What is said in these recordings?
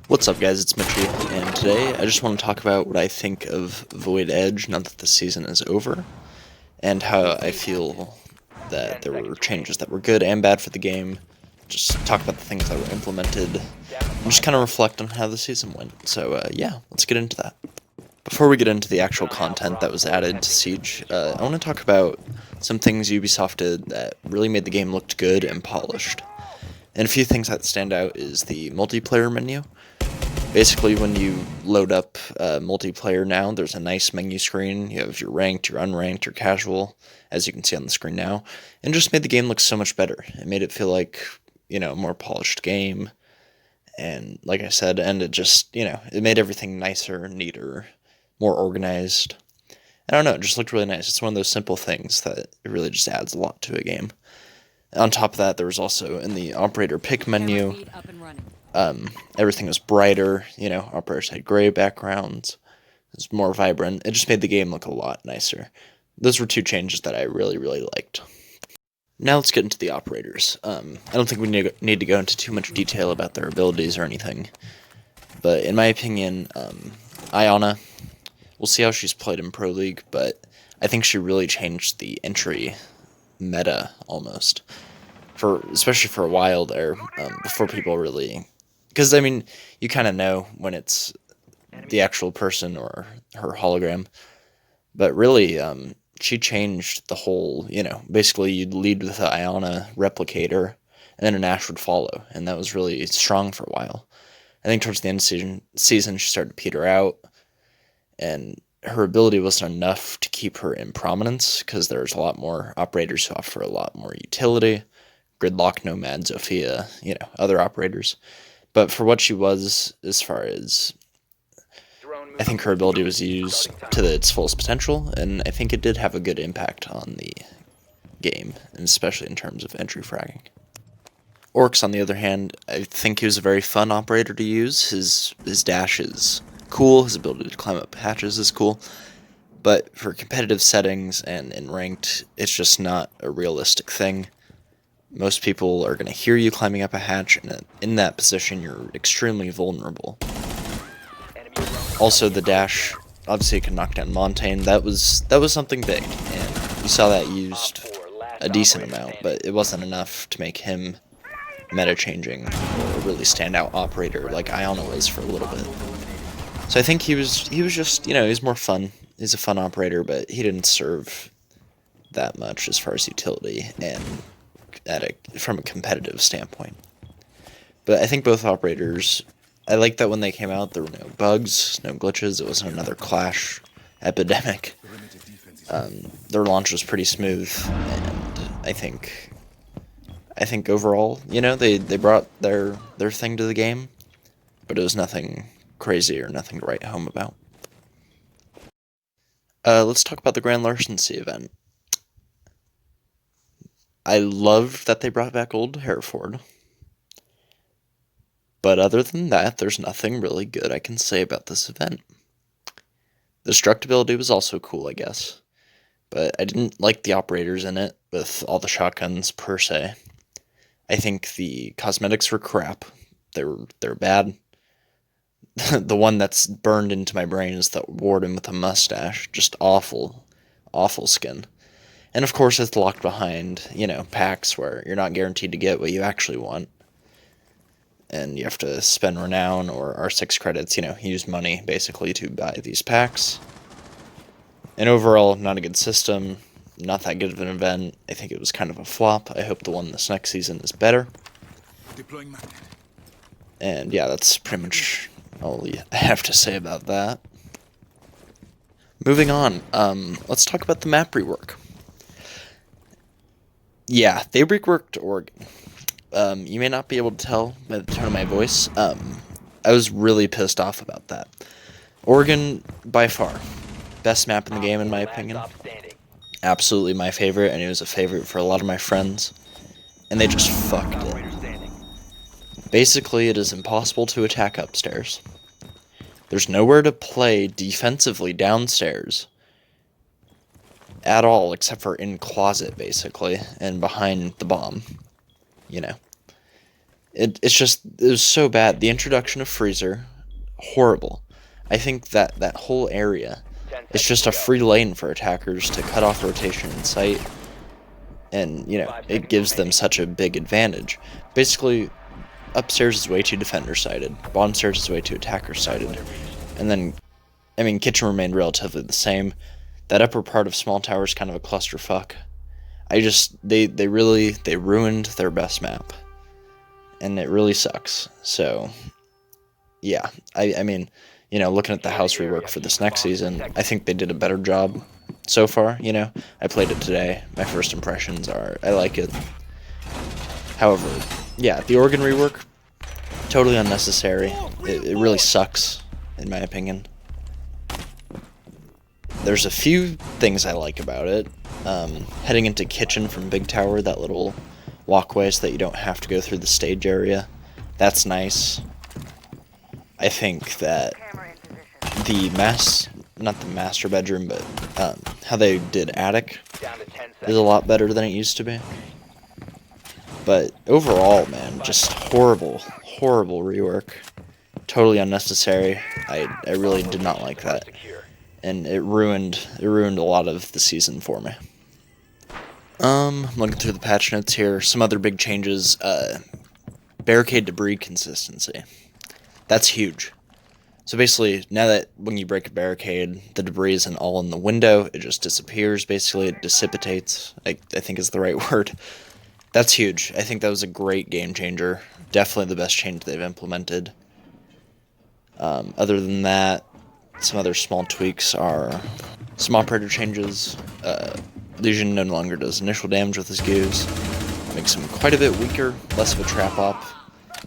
What's up, guys? It's Mitchy, and today I just want to talk about what I think of Void Edge now that the season is over, and how I feel that there were changes that were good and bad for the game. Just talk about the things that were implemented, and just kind of reflect on how the season went. So, yeah, let's get into that. Before we get into the actual content that was added to Siege, I want to talk about some things Ubisoft did that really made the game look good and polished. And a few things that stand out is the multiplayer menu. Basically, when you load up multiplayer now, there's a nice menu screen. You have your ranked, your unranked, your casual, as you can see on the screen now. And just made the game look so much better. It made it feel like, a more polished game. And like I said, and it just, it made everything nicer, neater, more organized. I don't know, it just looked really nice. It's one of those simple things that it really just adds a lot to a game. On top of that, there was also in the operator pick menu, everything was brighter, operators had gray backgrounds, it was more vibrant. It just made the game look a lot nicer. Those were two changes that I really, really liked. Now let's get into the operators. I don't think we need to go into too much detail about their abilities or anything, but in my opinion, Iana, we'll see how she's played in Pro League, but I think she really changed the entry meta almost, especially for a while there, before people really, because you kind of know when it's the actual person or her hologram, but really, she changed the whole, basically you'd lead with the Iana replicator, and then an Ash would follow, and that was really strong for a while. I think towards the end of season she started to peter out, and her ability wasn't enough to keep her in prominence, because there's a lot more operators who offer a lot more utility. Gridlock, Nomad, Zofia, other operators. But for what she was, as far as, I think her ability was used to its fullest potential, and I think it did have a good impact on the game, and especially in terms of entry fragging. Orcs, on the other hand, I think he was a very fun operator to use. His dash is cool, his ability to climb up hatches is cool, but for competitive settings and in ranked, it's just not a realistic thing. Most people are going to hear you climbing up a hatch, and in that position, you're extremely vulnerable. Also, the dash, obviously, it can knock down Montaigne. That was something big, and you saw that used a decent amount, but it wasn't enough to make him meta-changing or a really standout operator like Iona was for a little bit. So I think he was just, he's more fun. He's a fun operator, but he didn't serve that much as far as utility and from a competitive standpoint. But I think both operators, I like that when they came out, there were no bugs, no glitches. It wasn't another Clash epidemic. Their launch was pretty smooth, and I think overall, they brought their thing to the game, but it was nothing crazy or nothing to write home about. Let's talk about the Grand Larceny event. I loved that they brought back old Hereford. But other than that, there's nothing really good I can say about this event. The destructibility was also cool, I guess. But I didn't like the operators in it, with all the shotguns per se. I think the cosmetics were crap. They're bad. The one that's burned into my brain is that warden with a mustache. Just awful, awful skin. And of course, it's locked behind, packs where you're not guaranteed to get what you actually want. And you have to spend renown or R6 credits, use money, basically, to buy these packs. And overall, not a good system, not that good of an event. I think it was kind of a flop. I hope the one this next season is better. And yeah, that's pretty much all I have to say about that. Moving on, let's talk about the map rework. Yeah, they reworked Oregon. You may not be able to tell by the tone of my voice. I was really pissed off about that. Oregon, by far, best map in the game in my opinion. Absolutely my favorite, and it was a favorite for a lot of my friends. And they just fucked it. Basically, it is impossible to attack upstairs. There's nowhere to play defensively downstairs at all, except for in closet, basically, and behind the bomb, It was so bad. The introduction of Freezer, horrible. I think that whole area is just a free lane for attackers to cut off rotation in sight, and it gives them such a big advantage. Basically, upstairs is way too defender sided, bottom stairs is way too attacker sided, and then kitchen remained relatively the same. That upper part of small tower is kind of a clusterfuck. They ruined their best map, and it really sucks. So yeah, looking at the house rework for this next season, I think they did a better job so far. I played it today. My first impressions are I like it. However, yeah, the organ rework, totally unnecessary. It really sucks, in my opinion. There's a few things I like about it. Heading into kitchen from Big Tower, that little walkway so that you don't have to go through the stage area. That's nice. I think that not the master bedroom, but how they did attic is a lot better than it used to be. But overall, man, just horrible rework. Totally unnecessary. I really did not like that. And it ruined a lot of the season for me. Looking through the patch notes here, some other big changes. Barricade debris consistency. That's huge. So basically, now that when you break a barricade, the debris isn't all in the window, it just disappears, basically, it dissipates, I think is the right word. That's huge. I think that was a great game changer. Definitely the best change they've implemented. Other than that, some other small tweaks are some operator changes. Legion no longer does initial damage with his goos. Makes him quite a bit weaker, less of a trap op.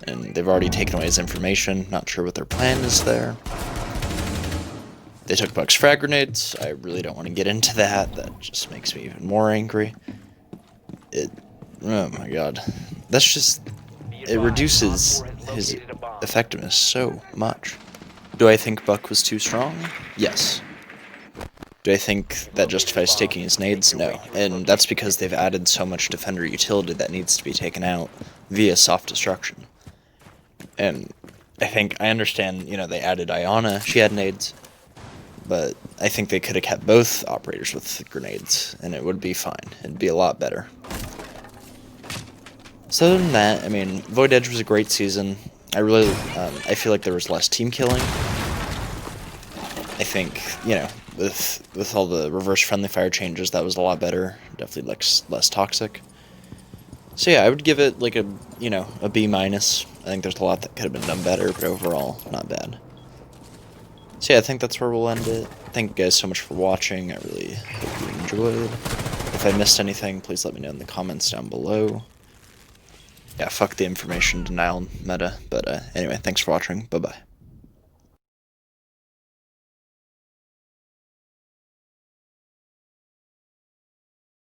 And they've already taken away his information. Not sure what their plan is there. They took Buck's frag grenades. I really don't want to get into that. That just makes me even more angry. Oh my god. It reduces his effectiveness so much. Do I think Buck was too strong? Yes. Do I think that justifies taking his nades? No. And that's because they've added so much defender utility that needs to be taken out via soft destruction. And I understand, they added Iana, she had nades, but I think they could have kept both operators with grenades, and it would be fine. It'd be a lot better. So other than that, Void Edge was a great season. I feel like there was less team killing. I think, with all the reverse friendly fire changes, that was a lot better. Definitely less toxic. So yeah, I would give it like a B-. I think there's a lot that could have been done better, but overall, not bad. So yeah, I think that's where we'll end it. Thank you guys so much for watching. I really hope you enjoyed. If I missed anything, please let me know in the comments down below. Yeah, fuck the information denial meta. But anyway, thanks for watching. Bye-bye.